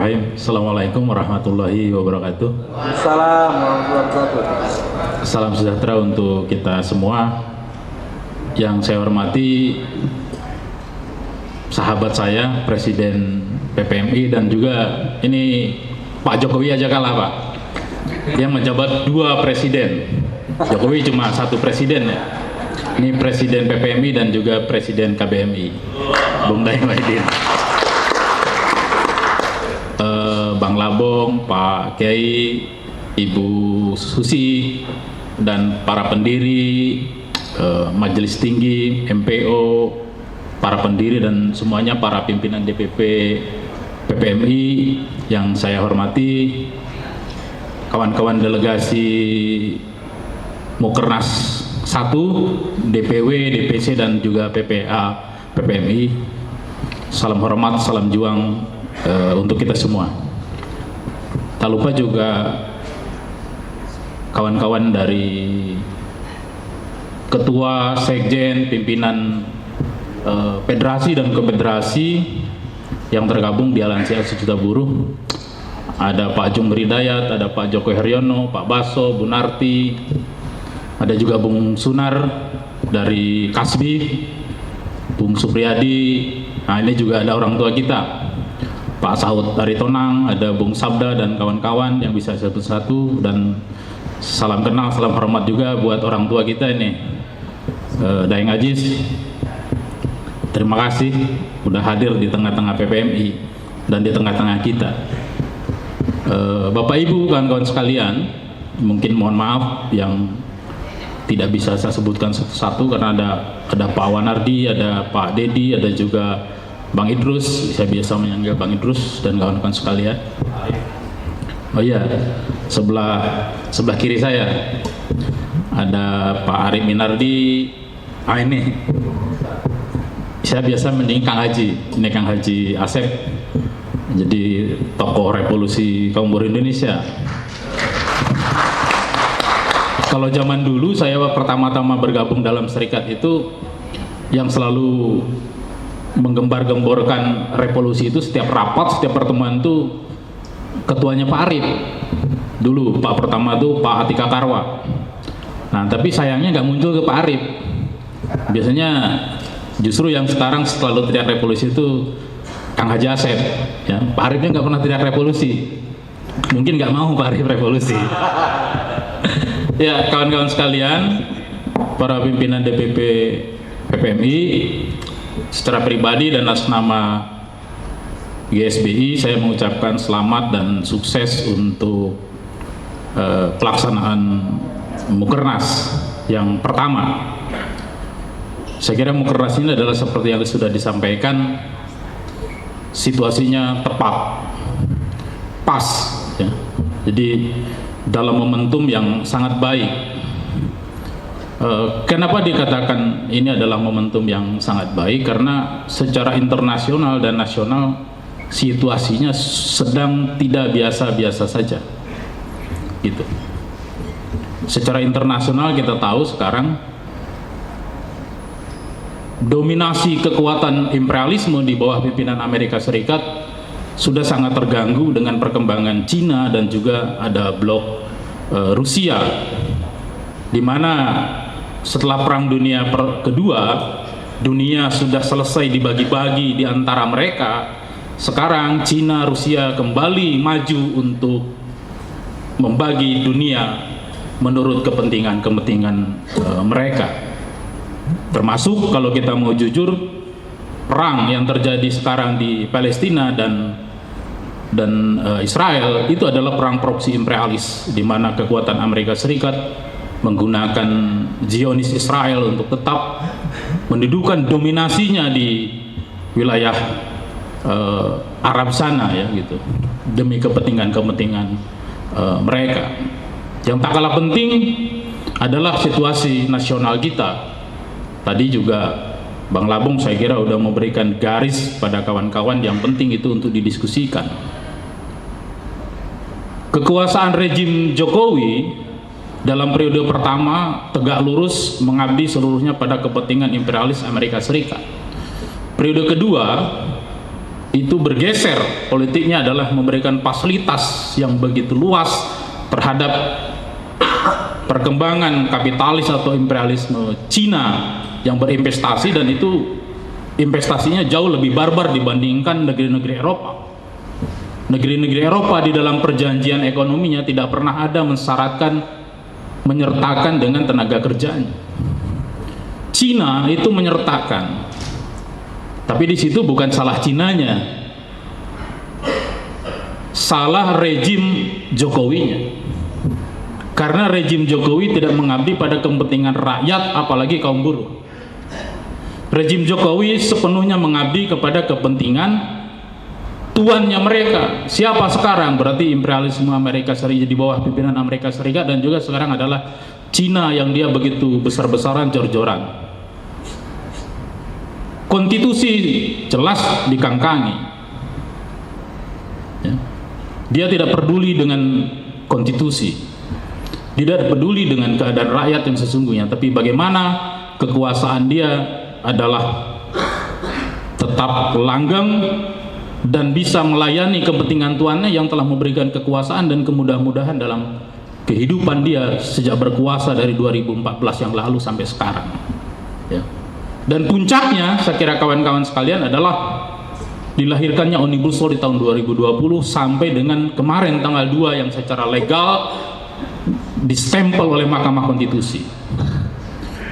Bismillahirrahmanirrahim. Assalamualaikum warahmatullahi wabarakatuh. Assalamualaikum warahmatullahi wabarakatuh. Salam sejahtera untuk kita semua. Yang saya hormati sahabat saya, Presiden PPMI, dan juga ini Pak Jokowi aja kalah, Pak. Dia menjabat 2 presiden. Jokowi cuma 1 presiden ya. Ini Presiden PPMI dan juga Presiden KBMI, Bung Daeng Wahyudin. Bang Labong, Pak Kiai, Ibu Susi, dan para pendiri Majelis Tinggi, MPO, para pendiri dan semuanya para pimpinan DPP PPMI yang saya hormati, kawan-kawan delegasi Mukernas 1, DPW, DPC, dan juga PPA PPMI. Salam hormat, salam juang untuk kita semua. Tak lupa juga kawan-kawan dari ketua, sekjen, pimpinan federasi dan konfederasi yang tergabung di Aliansi Sejuta Buruh. Ada Pak Jung Hidayat, ada Pak Joko Heryono, Pak Baso, Bu Narti, ada juga Bung Sunar dari Kasbi, Bung Supriyadi. Nah, ini juga ada orang tua kita, Pak Saud dari Tonang, ada Bung Sabda dan kawan-kawan yang bisa satu-satu, dan salam kenal, salam hormat juga buat orang tua kita ini, Daeng Ajis. Terima kasih udah hadir di tengah-tengah PPMI dan di tengah-tengah kita. Bapak Ibu, kawan-kawan sekalian, mungkin mohon maaf yang tidak bisa saya sebutkan satu-satu karena ada Pak Wanardi, ada Pak Dedi, ada juga Bang Idrus. Saya biasa menyangka Bang Idrus dan kawan-kawan sekalian. Oh iya, sebelah kiri saya ada Pak Arif Minardi. Ini saya biasa mending Kang Haji. Ini Kang Haji Asep, jadi tokoh revolusi kaum buruh Indonesia. Kalau zaman dulu saya pertama-tama bergabung dalam serikat itu, yang selalu menggembar-gemborkan revolusi itu setiap rapat, setiap pertemuan itu ketuanya Pak Arif. Dulu Pak pertama itu Pak Atika Karwa. Nah, tapi sayangnya nggak muncul ke Pak Arif. Biasanya justru yang sekarang selalu teriak revolusi itu Kang Haji Asep. Ya, Pak Arifnya nggak pernah teriak revolusi. Mungkin nggak mau Pak Arif revolusi. Ya, kawan-kawan sekalian, para pimpinan DPP PPMI, secara pribadi dan atas nama GSBI saya mengucapkan selamat dan sukses untuk pelaksanaan Mukernas yang pertama. Saya kira Mukernas ini adalah seperti yang sudah disampaikan, situasinya tepat, pas ya. Jadi dalam momentum yang sangat baik. Kenapa dikatakan ini adalah momentum yang sangat baik? Karena secara internasional dan nasional situasinya sedang tidak biasa-biasa saja, gitu. Secara internasional kita tahu sekarang dominasi kekuatan imperialisme di bawah pimpinan Amerika Serikat sudah sangat terganggu dengan perkembangan Cina dan juga ada blok Rusia, di mana setelah Perang Dunia Kedua, dunia sudah selesai dibagi-bagi di antara mereka. Sekarang Cina, Rusia kembali maju untuk membagi dunia menurut kepentingan mereka. Termasuk kalau kita mau jujur, perang yang terjadi sekarang di Palestina dan Israel itu adalah perang proksi imperialis, di mana kekuatan Amerika Serikat menggunakan Zionis Israel untuk tetap mendudukan dominasinya di wilayah Arab sana ya, gitu, demi kepentingan mereka. Yang tak kalah penting adalah situasi nasional kita. Tadi juga Bang Labong saya kira udah memberikan garis pada kawan-kawan, yang penting itu untuk didiskusikan. Kekuasaan rejim Jokowi dalam periode pertama tegak lurus mengabdi seluruhnya pada kepentingan imperialis Amerika Serikat. Periode kedua itu bergeser, politiknya adalah memberikan fasilitas yang begitu luas terhadap perkembangan kapitalis atau imperialisme Cina yang berinvestasi, dan itu investasinya jauh lebih barbar dibandingkan negeri-negeri Eropa. Negeri-negeri Eropa di dalam perjanjian ekonominya tidak pernah ada mensyaratkan menyertakan dengan tenaga kerjanya. Cina itu menyertakan. Tapi di situ bukan salah Cinanya, salah rejim Jokowinya. Karena rejim Jokowi tidak mengabdi pada kepentingan rakyat, apalagi kaum buruh. Rejim Jokowi sepenuhnya mengabdi kepada kepentingan tuannya mereka. Siapa sekarang? Berarti imperialisme Amerika Serikat di bawah pimpinan Amerika Serikat, dan juga sekarang adalah Cina yang dia begitu besar-besaran, jor-joran. Konstitusi jelas dikangkangi, ya. Dia tidak peduli dengan konstitusi, tidak peduli dengan keadaan rakyat yang sesungguhnya, tapi bagaimana kekuasaan dia adalah tetap langgeng dan bisa melayani kepentingan tuannya yang telah memberikan kekuasaan dan kemudahan-mudahan dalam kehidupan dia sejak berkuasa dari 2014 yang lalu sampai sekarang, ya. Dan puncaknya, saya kira kawan-kawan sekalian, adalah dilahirkannya Omnibus Law di tahun 2020 sampai dengan kemarin tanggal 2 yang secara legal distempel oleh Mahkamah Konstitusi.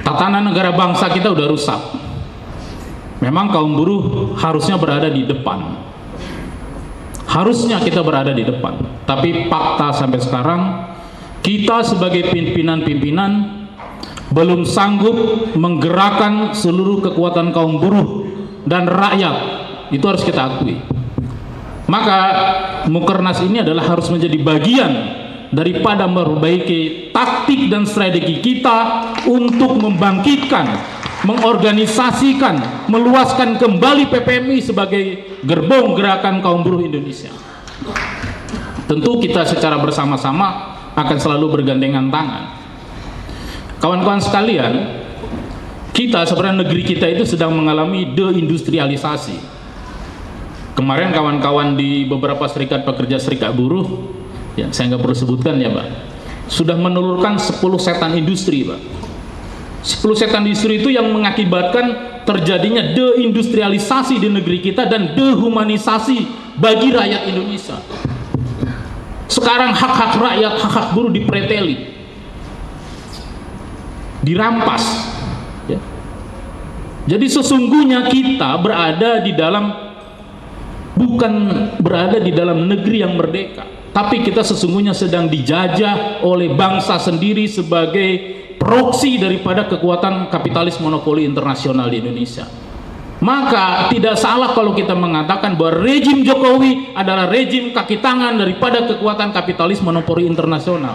Tatanan negara bangsa kita udah rusak. Memang kaum buruh harusnya berada di depan. Harusnya kita berada di depan. Tapi fakta sampai sekarang, kita sebagai pimpinan-pimpinan belum sanggup menggerakkan seluruh kekuatan kaum buruh dan rakyat. Itu harus kita akui. Maka Mukernas ini adalah harus menjadi bagian daripada memperbaiki taktik dan strategi kita untuk membangkitkan, mengorganisasikan, meluaskan kembali PPMI sebagai gerbong gerakan kaum buruh Indonesia. Tentu kita secara bersama-sama akan selalu bergandengan tangan. Kawan-kawan sekalian, kita sebenarnya negeri kita itu sedang mengalami deindustrialisasi. Kemarin kawan-kawan di beberapa serikat pekerja, serikat buruh, ya saya nggak perlu sebutkan ya Pak, sudah menelurkan 10 setan industri Pak. 10 setan industri itu yang mengakibatkan terjadinya deindustrialisasi di negeri kita dan dehumanisasi bagi rakyat Indonesia. Sekarang hak-hak rakyat, hak-hak buruh dipreteli, dirampas, ya. Jadi sesungguhnya kita berada di dalam, bukan berada di dalam negeri yang merdeka, tapi kita sesungguhnya sedang dijajah oleh bangsa sendiri sebagai proksi daripada kekuatan kapitalis monopoli internasional di Indonesia. Maka tidak salah kalau kita mengatakan bahwa rejim Jokowi adalah rejim kaki tangan daripada kekuatan kapitalis monopoli internasional.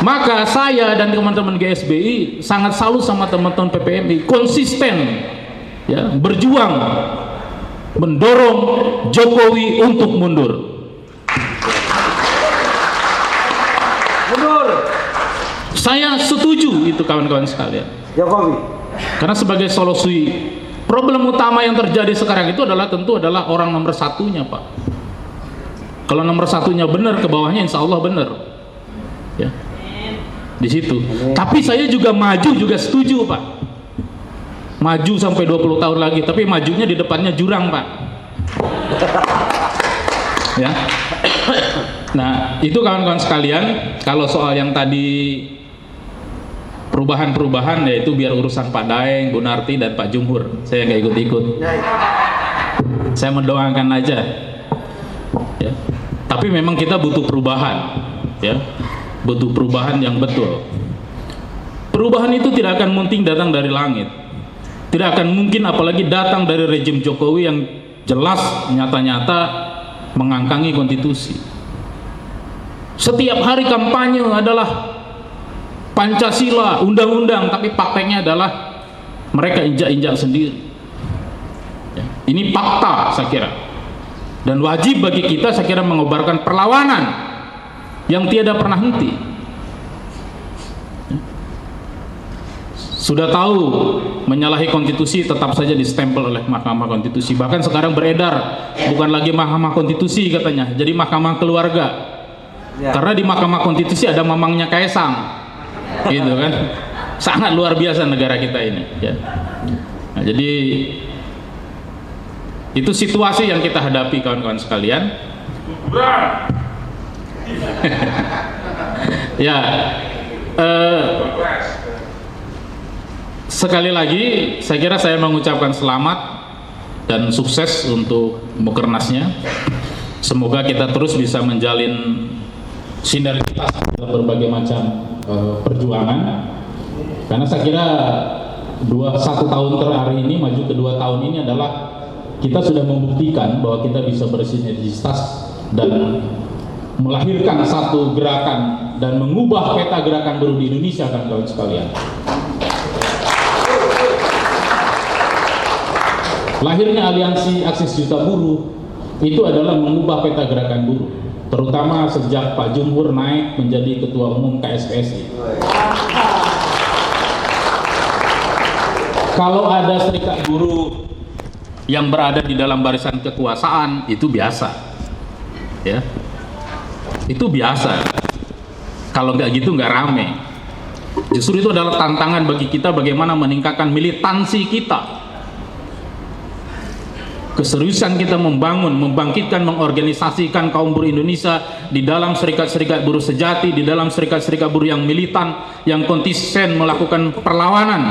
Maka saya dan teman-teman GSBI sangat salut sama teman-teman PPMI, konsisten, ya, berjuang mendorong Jokowi untuk mundur. Mundur. Saya setuju itu kawan-kawan sekalian. Jokowi. Karena sebagai solusi problem utama yang terjadi sekarang itu adalah tentu adalah orang nomor satunya Pak. Kalau nomor satunya benar, ke bawahnya insya Allah benar, ya. Di situ. Tapi saya juga maju juga setuju Pak. Maju sampai 20 tahun lagi, tapi majunya di depannya jurang Pak. Ya. Nah, itu kawan-kawan sekalian, kalau soal yang tadi perubahan-perubahan, yaitu biar urusan Pak Daeng, Bu Narti dan Pak Jumhur. Saya nggak ikut-ikut. Saya mendoakan aja. Ya. Tapi memang kita butuh perubahan, ya. Butuh perubahan yang betul. Perubahan itu tidak akan mungkin datang dari langit, tidak akan mungkin apalagi datang dari rejim Jokowi yang jelas nyata-nyata mengangkangi konstitusi. Setiap hari kampanye adalah Pancasila, undang-undang, tapi prakteknya adalah mereka injak-injak sendiri, ya. Ini fakta saya kira, dan wajib bagi kita saya kira mengobarkan perlawanan yang tiada pernah henti. sudah tahu menyalahi konstitusi tetap saja distempel oleh Mahkamah Konstitusi. Bahkan sekarang beredar bukan lagi Mahkamah Konstitusi katanya, jadi Mahkamah Keluarga. Ya. Karena di Mahkamah Konstitusi ada mamangnya Kaisang, gitu kan? Sangat luar biasa negara kita ini. Ya. Nah, jadi itu situasi yang kita hadapi kawan-kawan sekalian. Ya. Sekali lagi saya kira saya mengucapkan selamat dan sukses untuk Mukernasnya. Semoga kita terus bisa menjalin sinergitas dalam berbagai macam perjuangan, karena saya kira 1 tahun terakhir ini, maju ke 2 tahun ini adalah kita sudah membuktikan bahwa kita bisa bersinergitas dan melahirkan satu gerakan dan mengubah peta gerakan buruh di Indonesia, kan kawan sekalian. Lahirnya Aliansi Aksi Sejuta Buruh itu adalah mengubah peta gerakan buruh, terutama sejak Pak Jumhur naik menjadi Ketua Umum KSPSI. Kalau ada serikat buruh yang berada di dalam barisan kekuasaan, itu biasa, ya, itu biasa. Kalau nggak gitu nggak rame. Justru itu adalah tantangan bagi kita bagaimana meningkatkan militansi kita, keseriusan kita membangun, membangkitkan, mengorganisasikan kaum buruh Indonesia di dalam serikat-serikat buruh sejati, di dalam serikat-serikat buruh yang militan, yang konsisten melakukan perlawanan,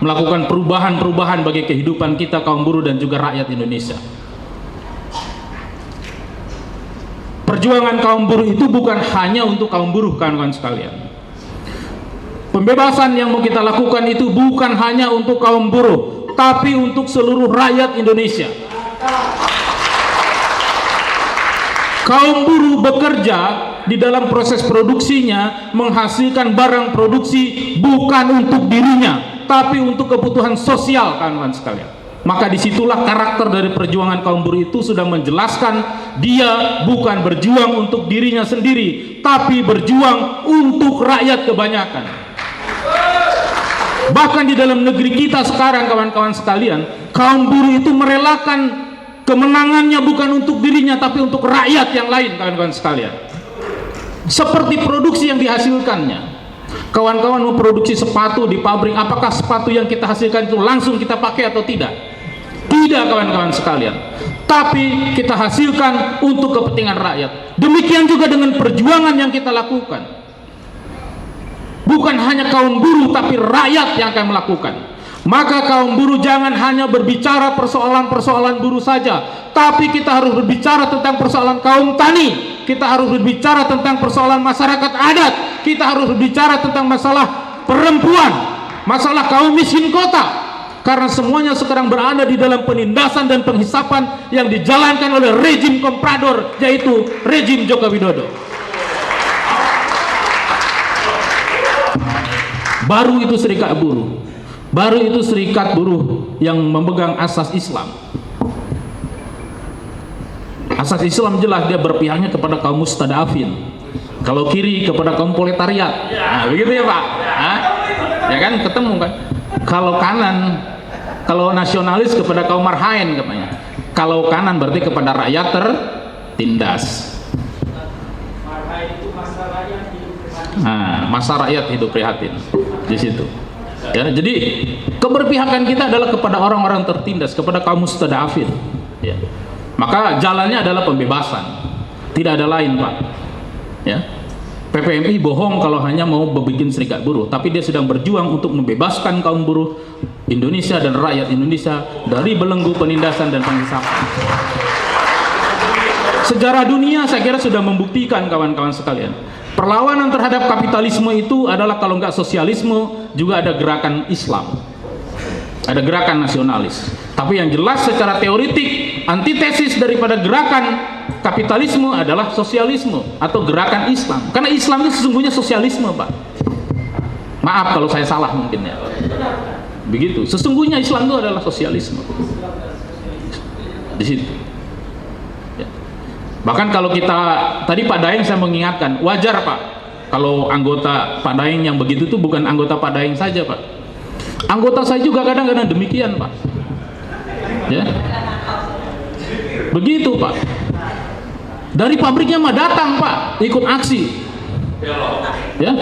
melakukan perubahan-perubahan bagi kehidupan kita kaum buruh dan juga rakyat Indonesia. Perjuangan kaum buruh itu bukan hanya untuk kaum buruh, kawan-kawan sekalian. Pembebasan yang mau kita lakukan itu bukan hanya untuk kaum buruh, tapi untuk seluruh rakyat Indonesia. Kaum buruh bekerja di dalam proses produksinya, menghasilkan barang produksi bukan untuk dirinya, tapi untuk kebutuhan sosial, kawan-kawan sekalian. Maka disitulah karakter dari perjuangan kaum buruh itu sudah menjelaskan dia bukan berjuang untuk dirinya sendiri, tapi berjuang untuk rakyat kebanyakan. Bahkan di dalam negeri kita sekarang, kawan-kawan sekalian, kaum buruh itu merelakan kemenangannya bukan untuk dirinya, tapi untuk rakyat yang lain, kawan-kawan sekalian. Seperti produksi yang dihasilkannya. Kawan-kawan mau produksi sepatu di pabrik, apakah sepatu yang kita hasilkan itu langsung kita pakai atau tidak? Tidak, kawan-kawan sekalian. Tapi kita hasilkan untuk kepentingan rakyat. Demikian juga dengan perjuangan yang kita lakukan. Bukan hanya kaum buruh, tapi rakyat yang akan melakukan. Maka kaum buruh jangan hanya berbicara persoalan-persoalan buruh saja, tapi kita harus berbicara tentang persoalan kaum tani, kita harus berbicara tentang persoalan masyarakat adat, kita harus berbicara tentang masalah perempuan, masalah kaum miskin kota, karena semuanya sekarang berada di dalam penindasan dan penghisapan yang dijalankan oleh rejim komprador, yaitu rejim Joko Widodo. Baru itu serikat buruh, baru itu serikat buruh yang memegang asas Islam. Asas Islam jelas dia berpihaknya kepada kaum mustadafin. Kalau kiri kepada kaum proletariat, nah, begitu ya Pak? Hah? Ya kan, ketemu kan? Kalau kanan, kalau nasionalis kepada kaum marhain katanya. Kalau kanan berarti kepada rakyat tertindas. Nah, masa rakyat hidup prihatin di situ. Ya, jadi keberpihakan kita adalah kepada orang-orang tertindas, kepada kaum mustadafin. Ya. Maka jalannya adalah pembebasan, tidak ada lain, Pak. Ya. PPMI bohong kalau hanya mau bikin serikat buruh, tapi dia sedang berjuang untuk membebaskan kaum buruh Indonesia dan rakyat Indonesia dari belenggu penindasan dan penghisapan. Sejarah dunia saya kira sudah membuktikan, kawan-kawan sekalian, perlawanan terhadap kapitalisme itu adalah kalau nggak sosialisme juga ada gerakan Islam, ada gerakan nasionalis. Tapi yang jelas secara teoritik antitesis daripada gerakan kapitalisme adalah sosialisme atau gerakan Islam. Karena Islam itu sesungguhnya sosialisme, Pak. Maaf kalau saya salah mungkin ya. Begitu. Sesungguhnya Islam itu adalah sosialisme. Di situ. Ya. Bahkan kalau kita tadi Pak Daeng saya mengingatkan, wajar Pak kalau anggota Pak Daeng yang begitu itu bukan anggota Pak Daeng saja Pak. Anggota saya juga kadang-kadang demikian, Pak. Ya. Begitu, Pak. Dari pabriknya mah datang, Pak, ikut aksi. Ya.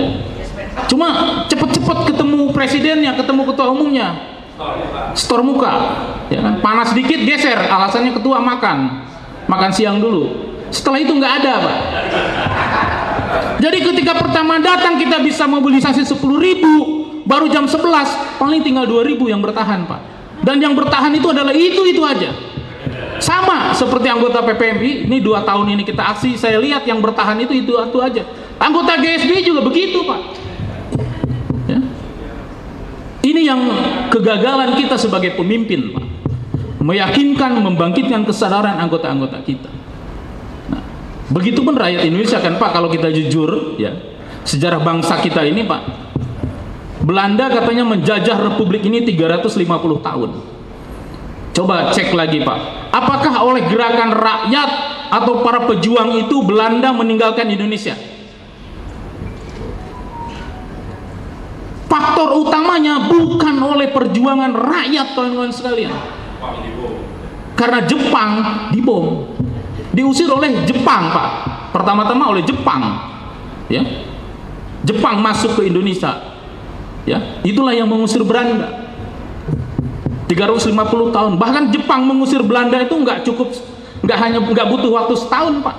Cuma cepet-cepet ketemu presidennya, ketemu ketua umumnya. Store muka. Ya kan? Panas dikit geser, alasannya ketua makan siang dulu. Setelah itu nggak ada, Pak. Jadi ketika pertama datang kita bisa mobilisasi 10.000, baru jam 11 paling tinggal 2.000 yang bertahan, Pak. Dan yang bertahan itu adalah itu aja. Sama seperti anggota PPMI, ini 2 tahun ini kita aksi, saya lihat yang bertahan itu aja. Anggota GSB juga begitu, Pak. Ya. Ini yang kegagalan kita sebagai pemimpin, Pak. Meyakinkan, membangkitkan kesadaran anggota-anggota kita. Nah, begitupun rakyat Indonesia kan, Pak, kalau kita jujur, ya, sejarah bangsa kita ini, Pak. Belanda katanya menjajah Republik ini 350 tahun. Coba cek lagi, Pak. Apakah oleh gerakan rakyat atau para pejuang itu Belanda meninggalkan Indonesia? Faktor utamanya bukan oleh perjuangan rakyat, kawan-kawan sekalian. Karena Jepang dibom, diusir oleh Jepang, Pak. Pertama-tama oleh Jepang, ya. Jepang masuk ke Indonesia, ya. Itulah yang mengusir Belanda. 350 tahun. Bahkan Jepang mengusir Belanda itu nggak butuh waktu setahun, Pak.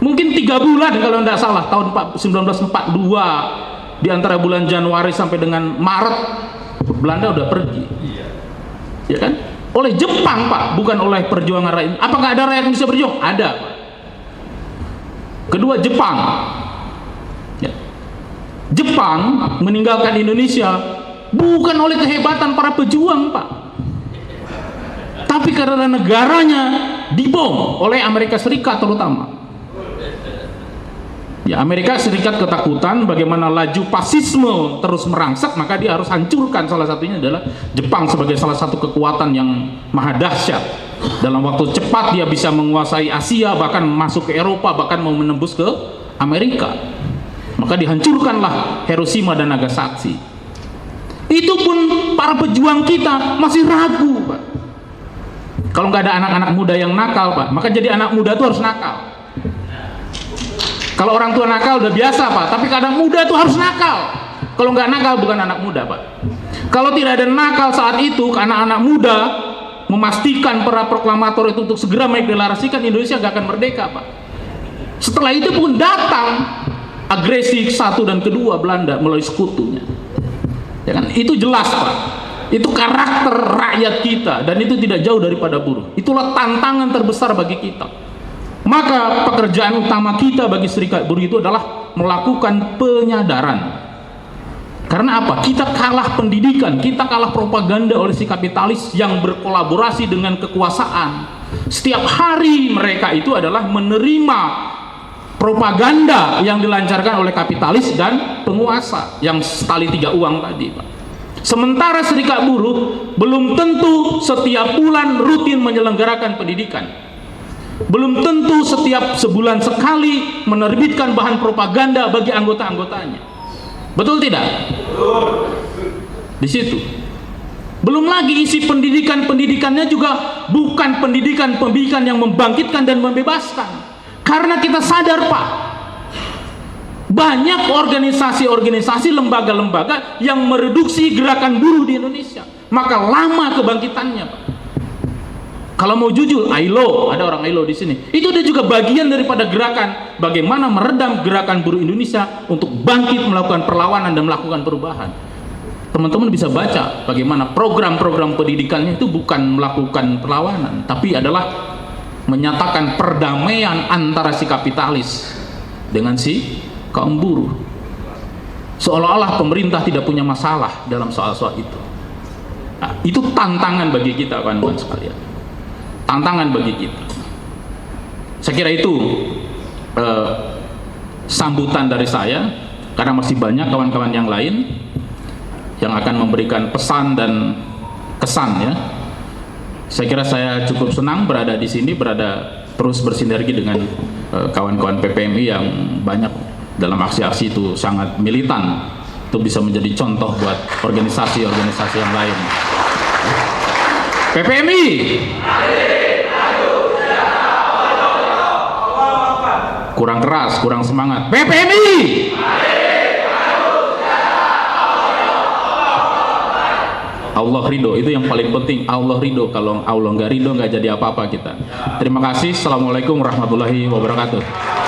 Mungkin 3 bulan kalau nggak salah, tahun 1942. Di antara bulan Januari sampai dengan Maret, Belanda udah pergi. Ya kan? Oleh Jepang, Pak, bukan oleh perjuangan rakyat. Apakah ada rakyat yang bisa berjuang? Ada, Pak. Kedua, Jepang. Ya. Jepang meninggalkan Indonesia bukan oleh kehebatan para pejuang, Pak, tapi karena negaranya dibom oleh Amerika Serikat terutama. Ya, Amerika Serikat ketakutan bagaimana laju fasisme terus merangsek, maka dia harus hancurkan. Salah satunya adalah Jepang sebagai salah satu kekuatan yang maha dahsyat. Dalam waktu cepat dia bisa menguasai Asia, bahkan masuk ke Eropa, bahkan mau menembus ke Amerika. Maka dihancurkanlah Hiroshima dan Nagasaki. Itu pun para pejuang kita masih ragu, Pak. Kalau nggak ada anak-anak muda yang nakal, Pak, maka jadi anak muda itu harus nakal. Kalau orang tua nakal udah biasa, Pak, tapi kadang muda itu harus nakal. Kalau nggak nakal bukan anak muda, Pak. Kalau tidak ada nakal saat itu, anak-anak muda memastikan para proklamator itu untuk segera mendeklarasikan Indonesia nggak akan merdeka, Pak. Setelah itu pun datang agresi satu dan kedua Belanda melalui sekutunya. Ya kan? Itu jelas, Pak. Itu karakter rakyat kita dan itu tidak jauh daripada buruh. Itulah tantangan terbesar bagi kita. Maka pekerjaan utama kita bagi serikat buruh itu adalah melakukan penyadaran. Karena apa? Kita kalah pendidikan, kita kalah propaganda oleh si kapitalis yang berkolaborasi dengan kekuasaan. Setiap hari mereka itu adalah menerima propaganda yang dilancarkan oleh kapitalis dan penguasa yang tali 3 uang tadi, Pak. Sementara serikat buruh belum tentu setiap bulan rutin menyelenggarakan pendidikan. Belum tentu setiap sebulan sekali menerbitkan bahan propaganda bagi anggota-anggotanya. Betul tidak? Di situ. Belum lagi isi pendidikannya juga bukan pendidikan yang membangkitkan dan membebaskan. Karena kita sadar, Pak, banyak organisasi-organisasi, lembaga-lembaga yang mereduksi gerakan buruh di Indonesia. Maka lama kebangkitannya, Pak. Kalau mau jujur, ILO, ada orang ILO di sini. Itu dia juga bagian daripada gerakan bagaimana meredam gerakan buruh Indonesia untuk bangkit melakukan perlawanan dan melakukan perubahan. Teman-teman bisa baca bagaimana program-program pendidikannya itu bukan melakukan perlawanan, tapi adalah menyatakan perdamaian antara si kapitalis dengan si kaum buruh. Seolah-olah pemerintah tidak punya masalah dalam soal-soal itu. Nah, itu tantangan bagi kita, kawan-kawan sekalian. Tantangan bagi kita. Saya kira itu sambutan dari saya, karena masih banyak kawan-kawan yang lain yang akan memberikan pesan dan kesan, ya. Saya kira saya cukup senang berada di sini, terus bersinergi dengan kawan-kawan PPMI yang banyak dalam aksi-aksi itu sangat militan untuk bisa menjadi contoh buat organisasi-organisasi yang lain. PPMI. Kurang keras, kurang semangat. PPMI. Allah ridho, itu yang paling penting. Allah ridho. Kalau Allah nggak ridho, nggak jadi apa-apa kita. Terima kasih. Assalamualaikum warahmatullahi wabarakatuh.